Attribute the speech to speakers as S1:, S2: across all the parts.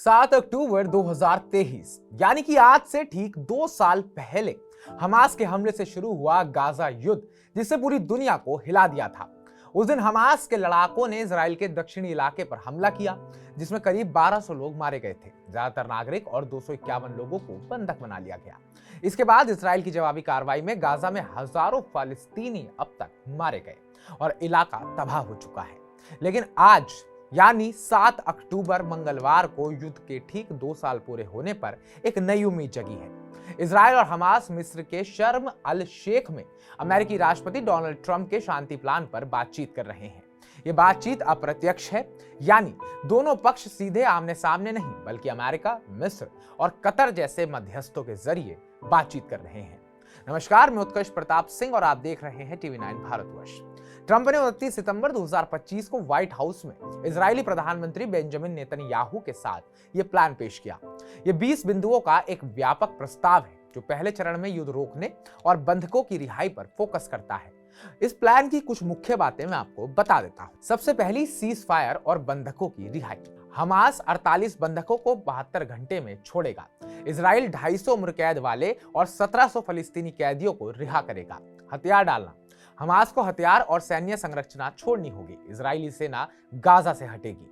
S1: 7 अक्टूबर 2023 यानी कि आज से ठीक 2 साल पहले हमास के हमले से शुरू हुआ गाजा युद्ध, जिससे पूरी दुनिया को हिला दिया था। उस दिन हमास के लड़ाकों ने इजराइल के दक्षिणी इलाके पर हमला किया, जिसमें करीब 1200 लोग मारे गए थे। ज्यादातर नागरिक और 251 लोगों को बंधक बना लिया गया। इसके बाद इजराइल की जवाबी कार्रवाई में गाजा में हजारों फालिस्तीनी अब तक मारे गए और इलाका तबाह हो चुका है। लेकिन आज यानी 7 अक्टूबर मंगलवार को युद्ध के ठीक 2 साल पूरे होने पर एक नई उम्मीद जगी है। इजराइल और हमास मिस्र के शर्म अल शेख में अमेरिकी राष्ट्रपति डोनाल्ड ट्रंप के शांति प्लान पर बातचीत कर रहे हैं। ये बातचीत अप्रत्यक्ष है, यानी दोनों पक्ष सीधे आमने सामने नहीं बल्कि अमेरिका, मिस्र और कतर जैसे मध्यस्थों के जरिए बातचीत कर रहे हैं। नमस्कार, मैं उत्कर्ष प्रताप सिंह और आप देख रहे हैं टीवी 9 भारतवर्ष। ट्रंप ने 29 सितंबर 2025 को व्हाइट हाउस में इजरायली प्रधानमंत्री बेंजामिन नेतन्याहू के साथ यह प्लान पेश किया। यह 20 बिंदुओं का एक व्यापक प्रस्ताव है जो पहले चरण में युद्ध रोकने और बंधकों की रिहाई पर फोकस करता है। इस प्लान की कुछ मुख्य बातें मैं आपको बता देता हूं। सबसे पहली, सीज फायर और बंधकों की रिहाई। हमास 48 बंधकों को 72 घंटे में छोड़ेगा। इजराइल 250 उम्र कैद वाले और 1700 फलस्तीनी कैदियों को रिहा करेगा। हथियार डालना। हमास को हथियार और सैन्य संरचना छोड़नी होगी। इजरायली सेना गाजा से हटेगी।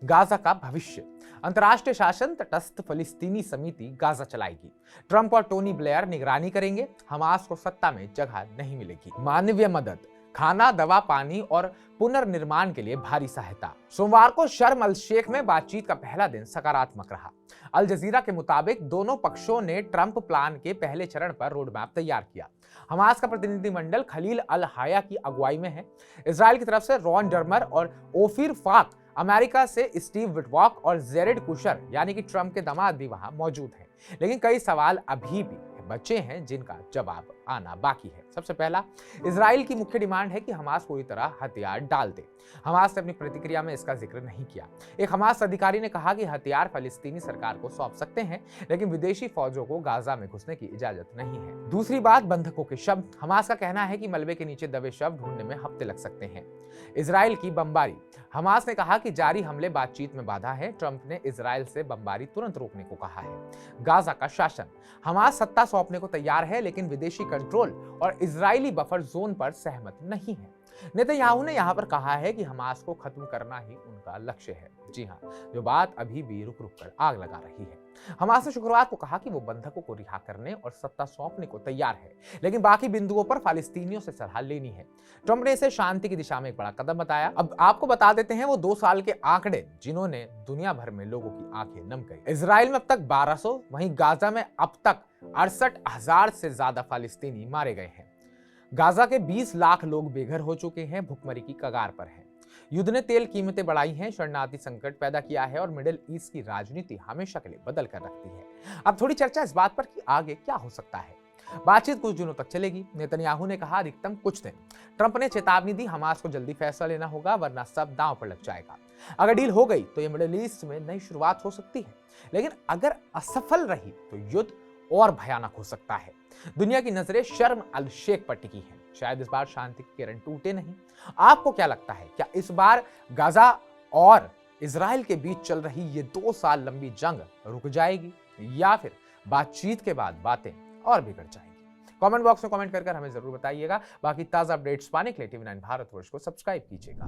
S1: गाजा का भविष्य। अंतर्राष्ट्रीय शासन तटस्थ फलस्तीनी समिति गाजा चलाएगी। ट्रंप और टोनी ब्लेयर निगरानी करेंगे। हमास को सत्ता में जगह नहीं मिलेगी। मानवीय मदद। खाना, दवा, पानी और पुनर्निर्माण के लिए भारी सहायता। सोमवार को शर्म अल शेख में बातचीत का पहला दिन सकारात्मक रहा। अल जजीरा के मुताबिक दोनों पक्षों ने ट्रंप प्लान के पहले चरण पर रोड मैप तैयार किया। हमास का प्रतिनिधिमंडल खलील अल हाया की अगुवाई में है। इजराइल की तरफ से रॉन डर्मर और ओफिर फाक, अमेरिका से स्टीव विटवॉक और जेरेड कुशर यानी कि ट्रंप के दामाद भी वहां मौजूद हैं। लेकिन कई सवाल अभी भी बचे हैं जिनका जवाब आना बाकी है। सबसे पहला, इजराइल की मुख्य डिमांड है कि हमास पूरी तरह हथियार डाल दे। हमास ने अपनी प्रतिक्रिया में इसका जिक्र नहीं किया। एक हमास अधिकारी ने कहा कि हथियार फलस्तीनी सरकार को सौंप सकते हैं, लेकिन विदेशी फौजों को गाजा में घुसने की इजाजत नहीं है। दूसरी बात, बंधकों के शव। हमास का कहना है कि मलबे के नीचे दबे शव ढूंढने में हफ्ते लग सकते हैं। इजराइल की बमबारी। हमास ने कहा कि जारी हमले बातचीत में बाधा है। ट्रंप ने इजराइल से बमबारी तुरंत रोकने को कहा है। गाजा का शासन। हमास सत्ता सौंपने को तैयार है, लेकिन विदेशी कंट्रोल और इजरायली बफर जोन पर सहमत नहीं है। नेतन्याहू ने यहां पर कहा है कि हमास को खत्म करना ही उनका लक्ष्य है। जी हां, जो बात अभी भी रुक रुक कर आग लगा रही है। हमास ने शुक्रवार को कहा कि वो बंधकों को रिहा करने और सत्ता सौंपने को तैयार है, लेकिन बाकी बिंदुओं पर फालिस्तीनियों से सलाह लेनी है। ट्रंप ने इसे शांति की दिशा में एक बड़ा कदम बताया। अब आपको बता देते हैं वो 2 साल के आंकड़े जिन्होंने दुनिया भर में लोगों की आंखें नम करी। इजराइल में अब तक 1200, वहीं गाजा में अब तक 68,000 से ज्यादा फालिस्तीनी मारे गए हैं। गाजा के 20 लाख लोग बेघर हो चुके हैं, भुखमरी की कगार पर हैं। युद्ध ने तेल कीमतें बढ़ाई हैं, शरणार्थी संकट पैदा किया है और मिडिल ईस्ट की राजनीति हमेशा के लिए बदल कर रखती है। अब थोड़ी चर्चा इस बात पर कि आगे क्या हो सकता है। बातचीत कुछ दिनों तक चलेगी। नेतन्याहू ने कहा अधिकतम कुछ दिन। ट्रंप ने चेतावनी दी, हमास को जल्दी फैसला लेना होगा वरना सब दांव पर लग जाएगा। अगर डील हो गई तो ये मिडिल ईस्ट में नई शुरुआत हो सकती है, लेकिन अगर असफल रही तो युद्ध और भयानक हो सकता है। दुनिया की नजरें शर्म अल शेख पर टिकी हैं। शायद इस बार शांति की किरण टूटे नहीं। आपको क्या लगता है, क्या इस बार गाजा और इजराइल के बीच चल रही ये 2 साल लंबी जंग रुक जाएगी या फिर बातचीत के बाद बातें और बिगड़ जाएंगी? कमेंट बॉक्स में कमेंट कर हमें जरूर बताइएगा। बाकी ताजा अपडेट्स पाने के लिए टीवी 9 भारतवर्ष को सब्सक्राइब कीजिएगा।